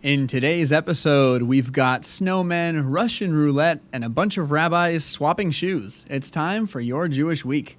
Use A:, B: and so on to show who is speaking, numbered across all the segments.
A: In today's episode, we've got snowmen, Russian roulette, and a bunch of rabbis swapping shoes. It's time for your Jewish week.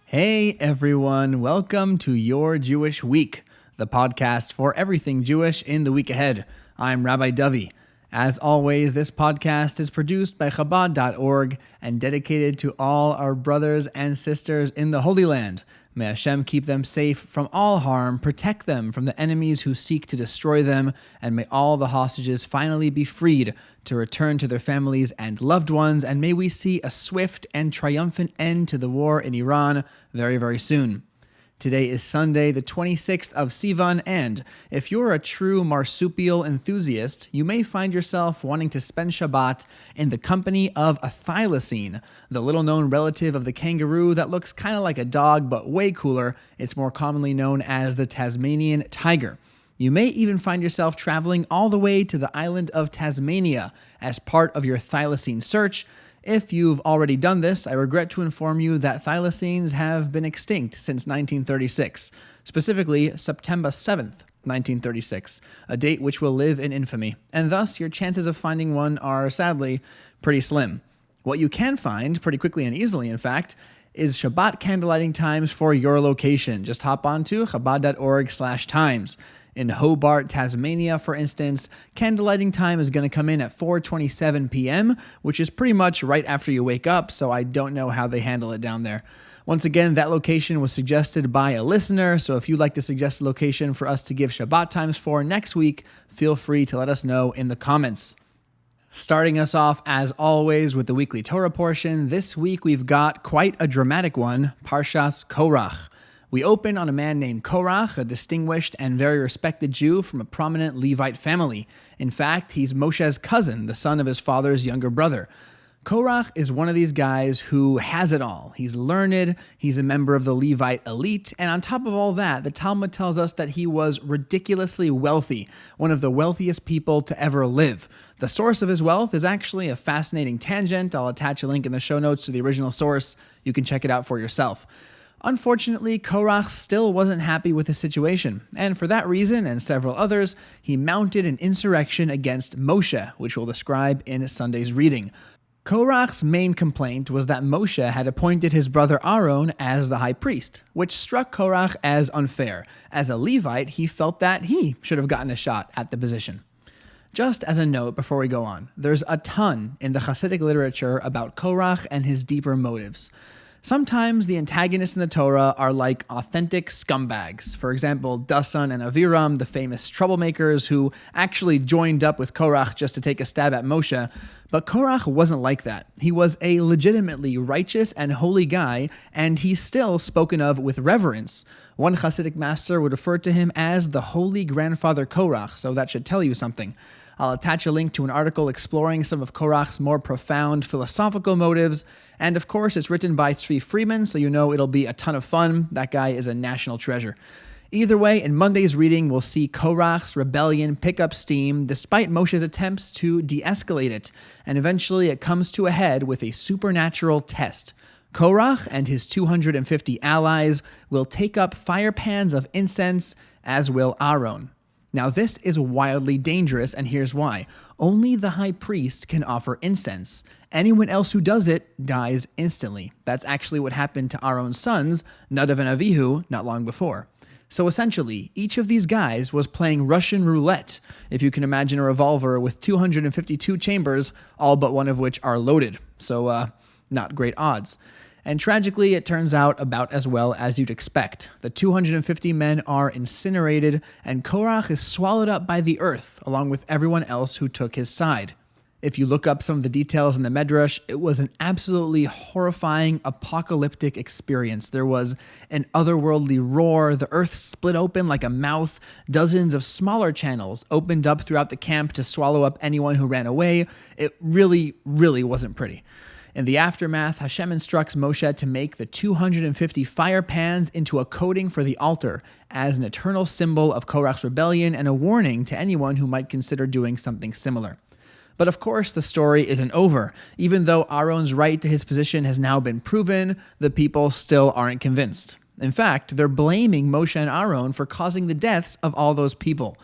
A: Hey everyone, welcome to Your Jewish Week, the podcast for everything Jewish in the week ahead. I'm Rabbi Dovi. As always, this podcast is produced by Chabad.org and dedicated to all our brothers and sisters in the Holy Land. May Hashem keep them safe from all harm, protect them from the enemies who seek to destroy them, and may all the hostages finally be freed to return to their families and loved ones, and may we see a swift and triumphant end to the war in Iran very, very soon. Today is Sunday, the 26th of Sivan, and if you're a true marsupial enthusiast, you may find yourself wanting to spend Shabbat in the company of a thylacine, the little-known relative of the kangaroo that looks kind of like a dog but way cooler. It's more commonly known as the Tasmanian tiger. You may even find yourself traveling all the way to the island of Tasmania as part of your thylacine search. If you've already done this, I regret to inform you that thylacines have been extinct since 1936, specifically September 7th, 1936, a date which will live in infamy, and thus your chances of finding one are, sadly, pretty slim. What you can find, pretty quickly and easily in fact, is Shabbat candlelighting times for your location. Just hop on to Chabad.org/times. In Hobart, Tasmania, for instance, candlelighting time is going to come in at 4:27 p.m., which is pretty much right after you wake up, so I don't know how they handle it down there. Once again, that location was suggested by a listener, so if you'd like to suggest a location for us to give Shabbat times for next week, feel free to let us know in the comments. Starting us off, as always, with the weekly Torah portion, this week we've got quite a dramatic one, Parshas Korach. We open on a man named Korach, a distinguished and very respected Jew from a prominent Levite family. In fact, he's Moshe's cousin, the son of his father's younger brother. Korach is one of these guys who has it all. He's learned, he's a member of the Levite elite, and on top of all that, the Talmud tells us that he was ridiculously wealthy, one of the wealthiest people to ever live. The source of his wealth is actually a fascinating tangent. I'll attach a link in the show notes to the original source. You can check it out for yourself. Unfortunately, Korach still wasn't happy with the situation, and for that reason and several others, he mounted an insurrection against Moshe, which we'll describe in Sunday's reading. Korach's main complaint was that Moshe had appointed his brother Aaron as the high priest, which struck Korach as unfair. As a Levite, he felt that he should have gotten a shot at the position. Just as a note before we go on, there's a ton in the Hasidic literature about Korach and his deeper motives. Sometimes the antagonists in the Torah are like authentic scumbags. For example, Dasan and Aviram, the famous troublemakers who actually joined up with Korach just to take a stab at Moshe. But Korach wasn't like that. He was a legitimately righteous and holy guy, and he's still spoken of with reverence. One Hasidic master would refer to him as the holy grandfather Korach, so that should tell you something. I'll attach a link to an article exploring some of Korach's more profound philosophical motives, and of course it's written by Tzvi Friedman, so you know it'll be a ton of fun. That guy is a national treasure. Either way, in Monday's reading, we'll see Korach's rebellion pick up steam despite Moshe's attempts to de-escalate it, and eventually it comes to a head with a supernatural test. Korach and his 250 allies will take up fire pans of incense, as will Aaron. Now, this is wildly dangerous, and here's why. Only the high priest can offer incense. Anyone else who does it dies instantly. That's actually what happened to Aaron's sons, Nadav and Avihu, not long before. So essentially, each of these guys was playing Russian roulette, if you can imagine a revolver with 252 chambers, all but one of which are loaded. So, not great odds. And tragically, it turns out about as well as you'd expect. The 250 men are incinerated, and Korach is swallowed up by the earth, along with everyone else who took his side. If you look up some of the details in the Medrash, it was an absolutely horrifying, apocalyptic experience. There was an otherworldly roar, the earth split open like a mouth, dozens of smaller channels opened up throughout the camp to swallow up anyone who ran away. It really, really wasn't pretty. In the aftermath, Hashem instructs Moshe to make the 250 fire pans into a coating for the altar as an eternal symbol of Korach's rebellion and a warning to anyone who might consider doing something similar. But of course, the story isn't over. Even though Aaron's right to his position has now been proven, the people still aren't convinced. In fact, they're blaming Moshe and Aaron for causing the deaths of all those people.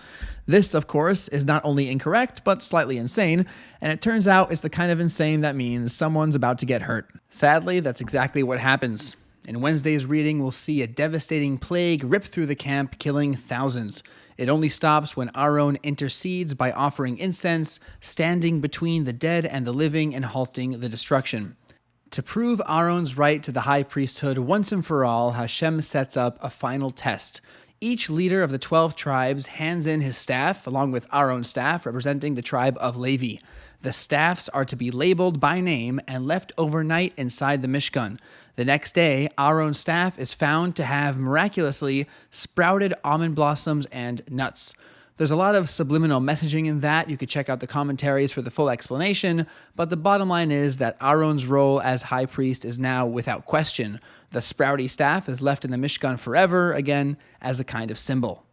A: This, of course, is not only incorrect, but slightly insane, and it turns out it's the kind of insane that means someone's about to get hurt. Sadly, that's exactly what happens. In Wednesday's reading, we'll see a devastating plague rip through the camp, killing thousands. It only stops when Aaron intercedes by offering incense, standing between the dead and the living and halting the destruction. To prove Aaron's right to the high priesthood once and for all, Hashem sets up a final test. Each leader of the 12 tribes hands in his staff, along with Aaron's staff, representing the tribe of Levi. The staffs are to be labeled by name and left overnight inside the Mishkan. The next day, Aaron's staff is found to have miraculously sprouted almond blossoms and nuts. There's a lot of subliminal messaging in that. You could check out the commentaries for the full explanation, but the bottom line is that Aaron's role as high priest is now without question. The sprouty staff is left in the Mishkan forever, again, as a kind of symbol.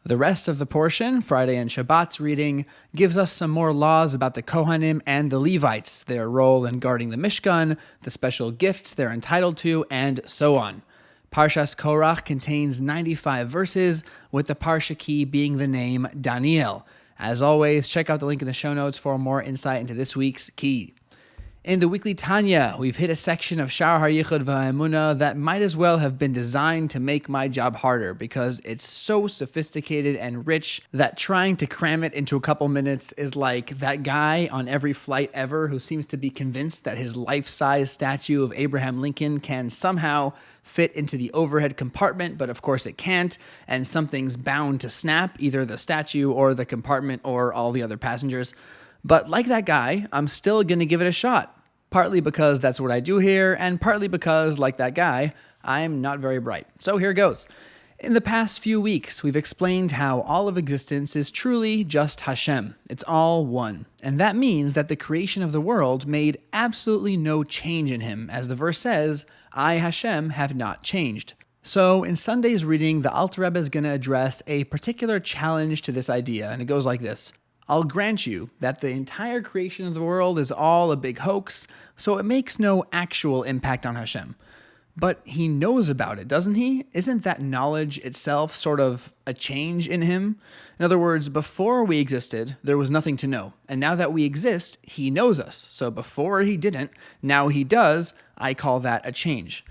A: The rest of the portion, Friday and Shabbat's reading, gives us some more laws about the Kohanim and the Levites, their role in guarding the Mishkan, the special gifts they're entitled to, and so on. Parshas Korach contains 95 verses, with the Parsha key being the name Daniel. As always, check out the link in the show notes for more insight into this week's key. In the weekly Tanya, we've hit a section of Sha'ar HaYichud V'Ha'emunah that might as well have been designed to make my job harder because it's so sophisticated and rich that trying to cram it into a couple minutes is like that guy on every flight ever who seems to be convinced that his life-size statue of Abraham Lincoln can somehow fit into the overhead compartment, but of course it can't, and something's bound to snap, either the statue or the compartment or all the other passengers. But like that guy, I'm still going to give it a shot. Partly because that's what I do here, and partly because, like that guy, I'm not very bright. So here goes. In the past few weeks, we've explained how all of existence is truly just Hashem. It's all one. And that means that the creation of the world made absolutely no change in him. As the verse says, I, Hashem, have not changed. So in Sunday's reading, the Alter Rebbe is going to address a particular challenge to this idea, and it goes like this. I'll grant you that the entire creation of the world is all a big hoax, so it makes no actual impact on Hashem. But he knows about it, doesn't he? Isn't that knowledge itself sort of a change in him? In other words, before we existed, there was nothing to know. And now that we exist, he knows us. So before he didn't, now he does. I call that a change.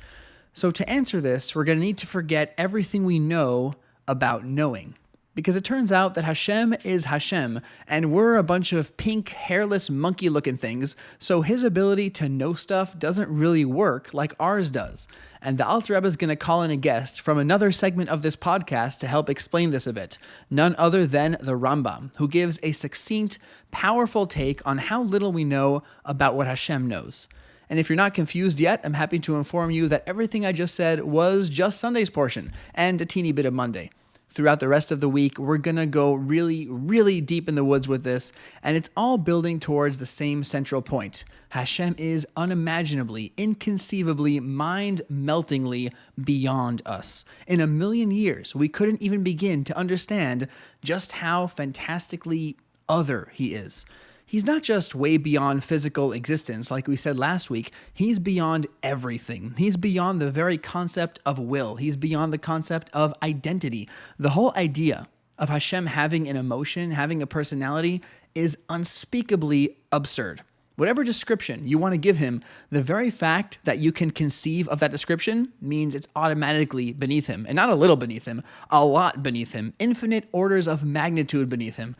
A: So to answer this, we're going to need to forget everything we know about knowing. Because it turns out that Hashem is Hashem, and we're a bunch of pink, hairless, monkey-looking things, so his ability to know stuff doesn't really work like ours does. And the Alter Rebbe is going to call in a guest from another segment of this podcast to help explain this a bit, none other than the Rambam, who gives a succinct, powerful take on how little we know about what Hashem knows. And if you're not confused yet, I'm happy to inform you that everything I just said was just Sunday's portion, and a teeny bit of Monday. Throughout the rest of the week, we're going to go really, really deep in the woods with this, and it's all building towards the same central point. Hashem is unimaginably, inconceivably, mind-meltingly beyond us. In a million years, we couldn't even begin to understand just how fantastically other he is. He's not just way beyond physical existence, like we said last week. He's beyond everything. He's beyond the very concept of will. He's beyond the concept of identity. The whole idea of Hashem having an emotion, having a personality, is unspeakably absurd. Whatever description you want to give him, the very fact that you can conceive of that description means it's automatically beneath him. And not a little beneath him, a lot beneath him, infinite orders of magnitude beneath him.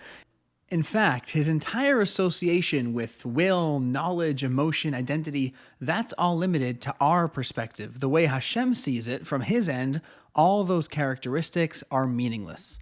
A: In fact, his entire association with will, knowledge, emotion, identity, that's all limited to our perspective. The way Hashem sees it, from his end, all those characteristics are meaningless.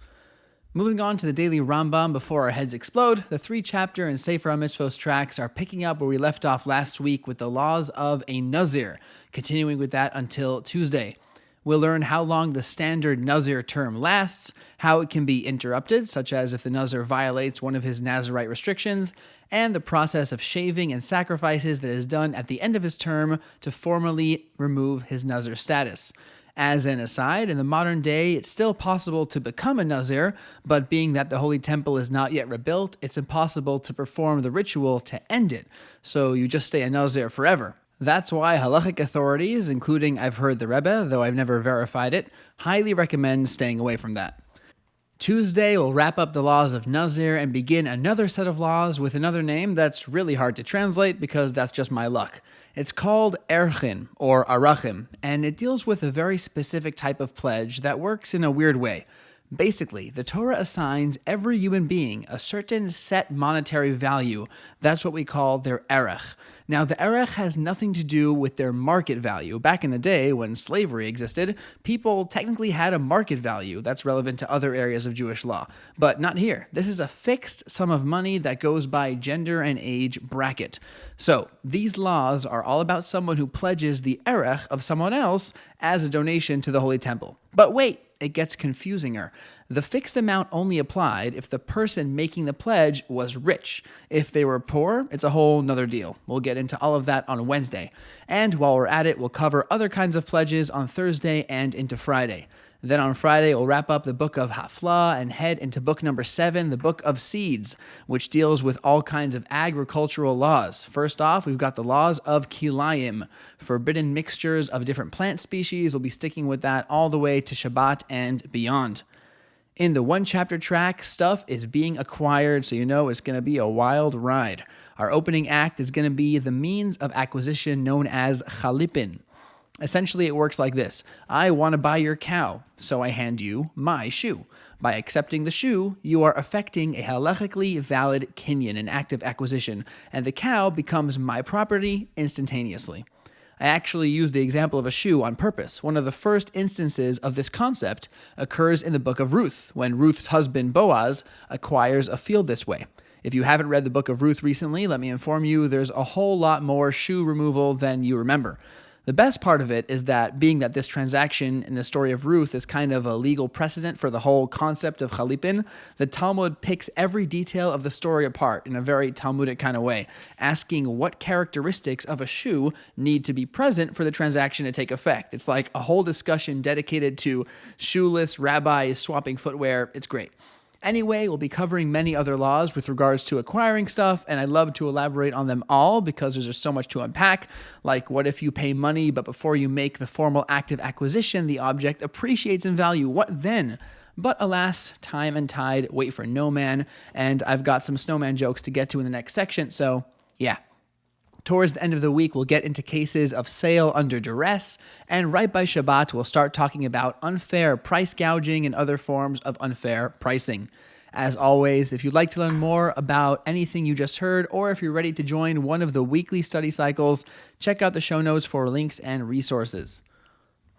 A: Moving on to the daily Rambam before our heads explode, the 3-chapter and Sefer HaMitzvos tracks are picking up where we left off last week with the laws of a Nazir, continuing with that until Tuesday. We'll learn how long the standard Nazir term lasts, how it can be interrupted, such as if the Nazir violates one of his Nazirite restrictions, and the process of shaving and sacrifices that is done at the end of his term to formally remove his Nazir status. As an aside, in the modern day, it's still possible to become a Nazir, but being that the Holy Temple is not yet rebuilt, it's impossible to perform the ritual to end it, so you just stay a Nazir forever. That's why halachic authorities, including I've heard the Rebbe, though I've never verified it, highly recommend staying away from that. Tuesday will wrap up the laws of Nazir and begin another set of laws with another name that's really hard to translate because that's just my luck. It's called Erchin, or Arachim, and it deals with a very specific type of pledge that works in a weird way. Basically, the Torah assigns every human being a certain set monetary value. That's what we call their erech. Now, the erech has nothing to do with their market value. Back in the day, when slavery existed, people technically had a market value that's relevant to other areas of Jewish law. But not here. This is a fixed sum of money that goes by gender and age bracket. So, these laws are all about someone who pledges the erech of someone else as a donation to the Holy Temple. But wait! It gets confusinger. The fixed amount only applied if the person making the pledge was rich. If they were poor, it's a whole nother deal. We'll get into all of that on Wednesday. And while we're at it, we'll cover other kinds of pledges on Thursday and into Friday. Then on Friday, we'll wrap up the book of Haflah and head into book number 7, the book of seeds, which deals with all kinds of agricultural laws. First off, we've got the laws of kilayim, forbidden mixtures of different plant species. We'll be sticking with that all the way to Shabbat and beyond. In the one-chapter track, stuff is being acquired, so you know it's going to be a wild ride. Our opening act is going to be the means of acquisition known as chalipin. Essentially, it works like this. I want to buy your cow, so I hand you my shoe. By accepting the shoe, you are effecting a halachically valid kinyan, an act of acquisition, and the cow becomes my property instantaneously. I actually used the example of a shoe on purpose. One of the first instances of this concept occurs in the book of Ruth, when Ruth's husband Boaz acquires a field this way. If you haven't read the book of Ruth recently, let me inform you, there's a whole lot more shoe removal than you remember. The best part of it is that being that this transaction in the story of Ruth is kind of a legal precedent for the whole concept of chalipin, the Talmud picks every detail of the story apart in a very Talmudic kind of way, asking what characteristics of a shoe need to be present for the transaction to take effect. It's like a whole discussion dedicated to shoeless rabbis swapping footwear. It's great. Anyway, we'll be covering many other laws with regards to acquiring stuff, and I'd love to elaborate on them all because there's just so much to unpack. Like, what if you pay money, but before you make the formal act of acquisition, the object appreciates in value? What then? But alas, time and tide wait for no man, and I've got some snowman jokes to get to in the next section, so yeah. Towards the end of the week, we'll get into cases of sale under duress, and right by Shabbat, we'll start talking about unfair price gouging and other forms of unfair pricing. As always, if you'd like to learn more about anything you just heard, or if you're ready to join one of the weekly study cycles, check out the show notes for links and resources.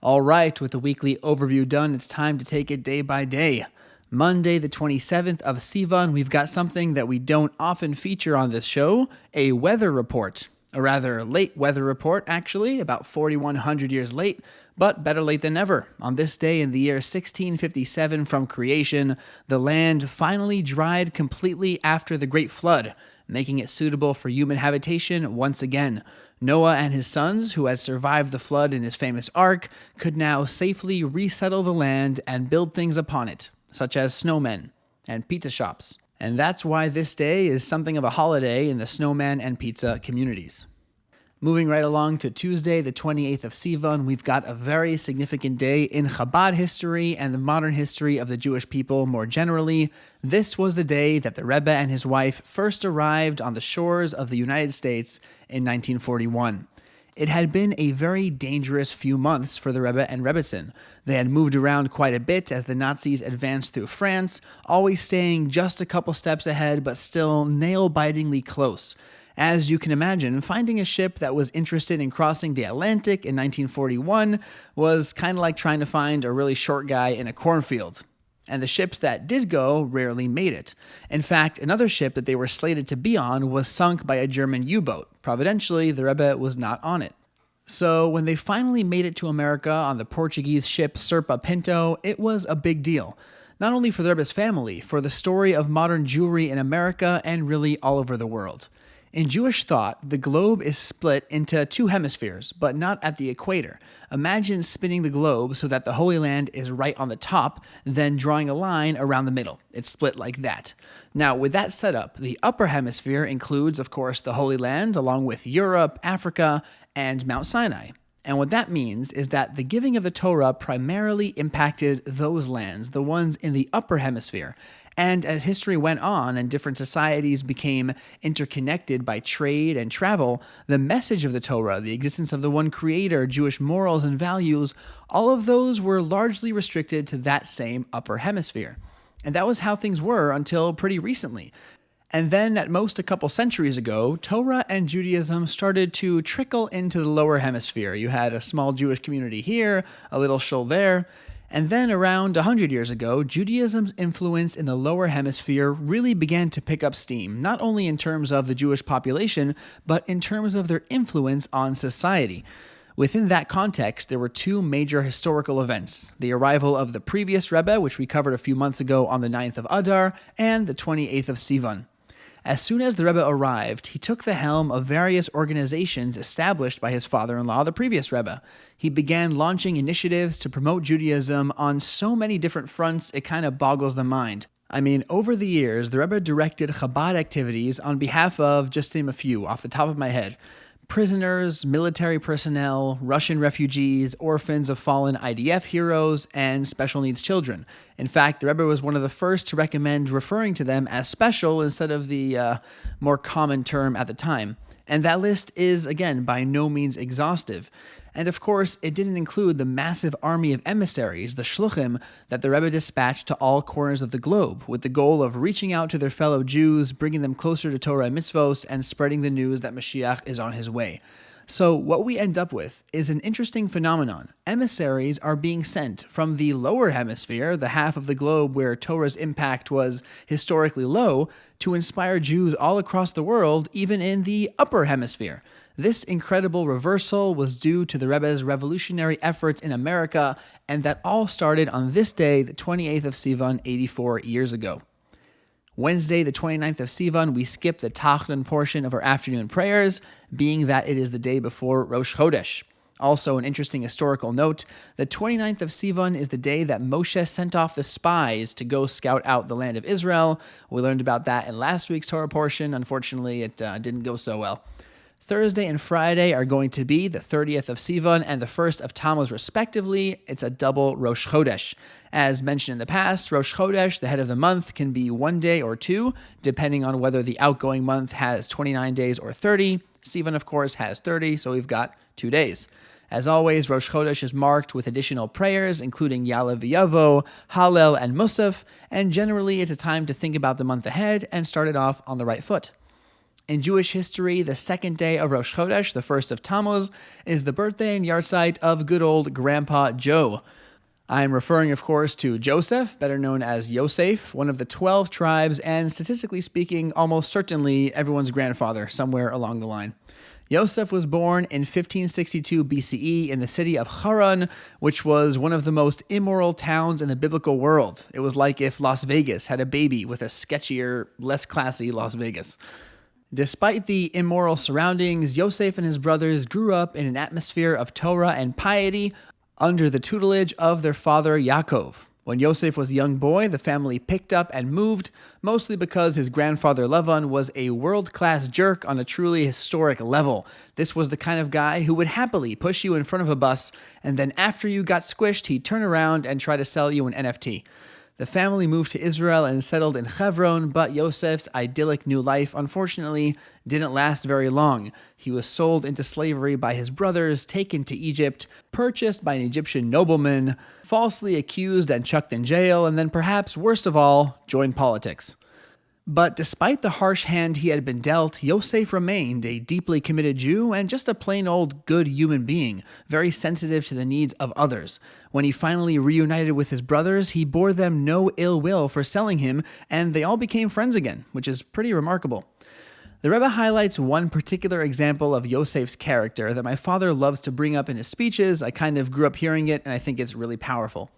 A: All right, with the weekly overview done, it's time to take it day by day. Monday, the 27th of Sivan, we've got something that we don't often feature on this show, a weather report. A rather late weather report, actually, about 4,100 years late, but better late than never. On this day in the year 1657 from creation, the land finally dried completely after the Great Flood, making it suitable for human habitation once again. Noah and his sons, who had survived the flood in his famous ark, could now safely resettle the land and build things upon it, such as snowmen and pizza shops. And that's why this day is something of a holiday in the snowman and pizza communities. Moving right along to Tuesday, the 28th of Sivan, we've got a very significant day in Chabad history and the modern history of the Jewish people more generally. This was the day that the Rebbe and his wife first arrived on the shores of the United States in 1941. It had been a very dangerous few months for the Rebbe and Rebbetzin. They had moved around quite a bit as the Nazis advanced through France, always staying just a couple steps ahead, but still nail-bitingly close. As you can imagine, finding a ship that was interested in crossing the Atlantic in 1941 was kind of like trying to find a really short guy in a cornfield. And the ships that did go rarely made it. In fact, another ship that they were slated to be on was sunk by a German U-boat. Providentially, the Rebbe was not on it. So when they finally made it to America on the Portuguese ship Serpa Pinto, it was a big deal. Not only for the Rebbe's family, for the story of modern Jewry in America and really all over the world. In Jewish thought, the globe is split into two hemispheres, but not at the equator. Imagine spinning the globe so that the Holy Land is right on the top, then drawing a line around the middle. It's split like that. Now, with that setup, the upper hemisphere includes, of course, the Holy Land, along with Europe, Africa, and Mount Sinai. And what that means is that the giving of the Torah primarily impacted those lands, the ones in the upper hemisphere. And as history went on and different societies became interconnected by trade and travel, the message of the Torah, the existence of the one creator, Jewish morals and values, all of those were largely restricted to that same upper hemisphere. And that was how things were until pretty recently. And then, at most a couple centuries ago, Torah and Judaism started to trickle into the lower hemisphere. You had a small Jewish community here, a little shul there. And then around 100 years ago, Judaism's influence in the lower hemisphere really began to pick up steam, not only in terms of the Jewish population, but in terms of their influence on society. Within that context, there were two major historical events: the arrival of the previous Rebbe, which we covered a few months ago on the 9th of Adar, and the 28th of Sivan. As soon as the Rebbe arrived, he took the helm of various organizations established by his father-in-law, the previous Rebbe. He began launching initiatives to promote Judaism on so many different fronts, it kind of boggles the mind. I mean, over the years, the Rebbe directed Chabad activities on behalf of, just to name a few, off the top of my head: prisoners, military personnel, Russian refugees, orphans of fallen IDF heroes, and special needs children. In fact, the Rebbe was one of the first to recommend referring to them as special instead of the more common term at the time. And that list is, again, by no means exhaustive. And of course, it didn't include the massive army of emissaries, the shluchim, that the Rebbe dispatched to all corners of the globe, with the goal of reaching out to their fellow Jews, bringing them closer to Torah and mitzvos, and spreading the news that Mashiach is on his way. So what we end up with is an interesting phenomenon. Emissaries are being sent from the lower hemisphere, the half of the globe where Torah's impact was historically low, to inspire Jews all across the world, even in the upper hemisphere. This incredible reversal was due to the Rebbe's revolutionary efforts in America, and that all started on this day, the 28th of Sivan, 84 years ago. Wednesday, the 29th of Sivan, we skip the Tachton portion of our afternoon prayers, being that it is the day before Rosh Chodesh. Also, an interesting historical note, the 29th of Sivan is the day that Moshe sent off the spies to go scout out the land of Israel. We learned about that in last week's Torah portion. Unfortunately, it didn't go so well. Thursday and Friday are going to be the 30th of Sivan and the 1st of Tammuz, respectively. It's a double Rosh Chodesh. As mentioned in the past, Rosh Chodesh, the head of the month, can be 1 day or 2, depending on whether the outgoing month has 29 days or 30. Sivan, of course, has 30, so we've got 2 days. As always, Rosh Chodesh is marked with additional prayers, including Ya'aleh V'Yavo, Hallel, and Musaf, and generally it's a time to think about the month ahead and start it off on the right foot. In Jewish history, the second day of Rosh Chodesh, the 1st of Tammuz, is the birthday and yahrzeit of good old Grandpa Joe. I'm referring, of course, to Joseph, better known as Yosef, one of the 12 tribes, and statistically speaking, almost certainly everyone's grandfather somewhere along the line. Yosef was born in 1562 BCE in the city of Haran, which was one of the most immoral towns in the biblical world. It was like if Las Vegas had a baby with a sketchier, less classy Las Vegas. Despite the immoral surroundings, Yosef and his brothers grew up in an atmosphere of Torah and piety under the tutelage of their father Yaakov. When Yosef was a young boy, the family picked up and moved, mostly because his grandfather Lavan was a world-class jerk on a truly historic level. This was the kind of guy who would happily push you in front of a bus, and then after you got squished, he'd turn around and try to sell you an NFT. The family moved to Israel and settled in Hebron, but Yosef's idyllic new life, unfortunately, didn't last very long. He was sold into slavery by his brothers, taken to Egypt, purchased by an Egyptian nobleman, falsely accused and chucked in jail, and then perhaps worst of all, joined politics. But despite the harsh hand he had been dealt, Yosef remained a deeply committed Jew and just a plain old good human being, very sensitive to the needs of others. When he finally reunited with his brothers, he bore them no ill will for selling him, and they all became friends again, which is pretty remarkable. The Rebbe highlights one particular example of Yosef's character that my father loves to bring up in his speeches. I kind of grew up hearing it, and I think it's really powerful.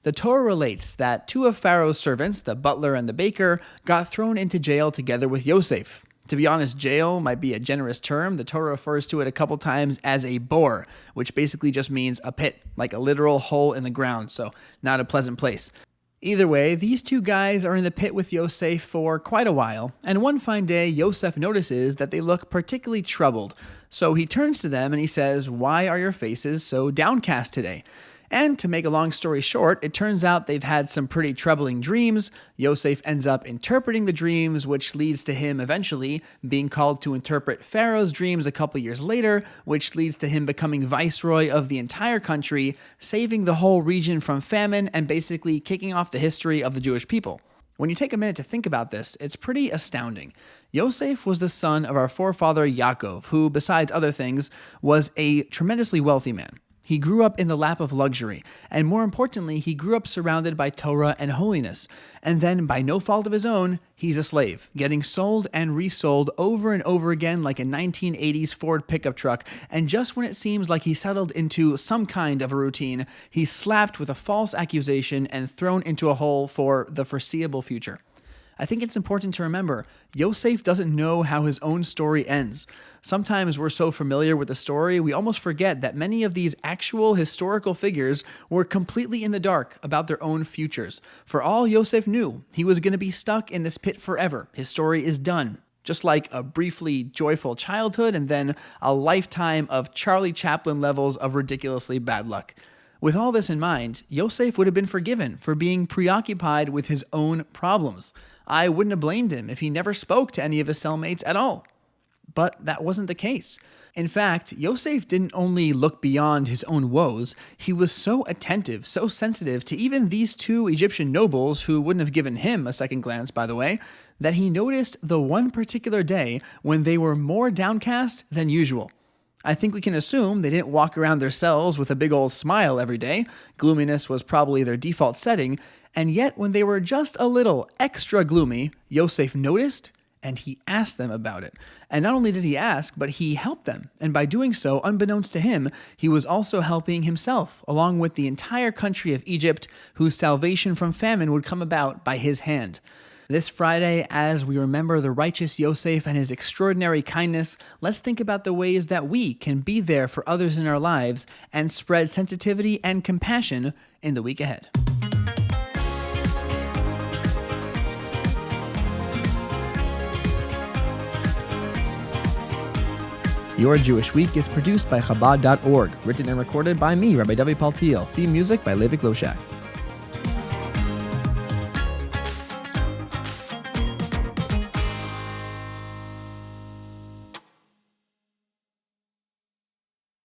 A: The Torah relates that two of Pharaoh's servants, the butler and the baker, got thrown into jail together with Yosef. To be honest, jail might be a generous term. The Torah refers to it a couple times as a bor, which basically just means a pit, like a literal hole in the ground, so not a pleasant place. Either way, these two guys are in the pit with Yosef for quite a while, and one fine day, Yosef notices that they look particularly troubled. So he turns to them and he says, "Why are your faces so downcast today?" And to make a long story short, it turns out they've had some pretty troubling dreams. Yosef ends up interpreting the dreams, which leads to him eventually being called to interpret Pharaoh's dreams a couple years later, which leads to him becoming viceroy of the entire country, saving the whole region from famine and basically kicking off the history of the Jewish people. When you take a minute to think about this, it's pretty astounding. Yosef was the son of our forefather Yaakov, who, besides other things, was a tremendously wealthy man. He grew up in the lap of luxury, and more importantly, he grew up surrounded by Torah and holiness. And then, by no fault of his own, he's a slave, getting sold and resold over and over again like a 1980s Ford pickup truck, and just when it seems like he settled into some kind of a routine, he's slapped with a false accusation and thrown into a hole for the foreseeable future. I think it's important to remember, Yosef doesn't know how his own story ends. Sometimes we're so familiar with the story, we almost forget that many of these actual historical figures were completely in the dark about their own futures. For all Yosef knew, he was going to be stuck in this pit forever. His story is done. Just like a briefly joyful childhood and then a lifetime of Charlie Chaplin levels of ridiculously bad luck. With all this in mind, Yosef would have been forgiven for being preoccupied with his own problems. I wouldn't have blamed him if he never spoke to any of his cellmates at all. But that wasn't the case. In fact, Yosef didn't only look beyond his own woes, he was so attentive, so sensitive to even these two Egyptian nobles, who wouldn't have given him a second glance, by the way, that he noticed the one particular day when they were more downcast than usual. I think we can assume they didn't walk around their cells with a big old smile every day. Gloominess was probably their default setting, and yet when they were just a little extra gloomy, Yosef noticed and he asked them about it. And not only did he ask, but he helped them. And by doing so, unbeknownst to him, he was also helping himself, along with the entire country of Egypt, whose salvation from famine would come about by his hand. This Friday, as we remember the righteous Yosef and his extraordinary kindness, let's think about the ways that we can be there for others in our lives and spread sensitivity and compassion in the week ahead. Your Jewish Week is produced by Chabad.org, written and recorded by me, Rabbi Dovi Paltiel. Theme music by Levi Gloshak.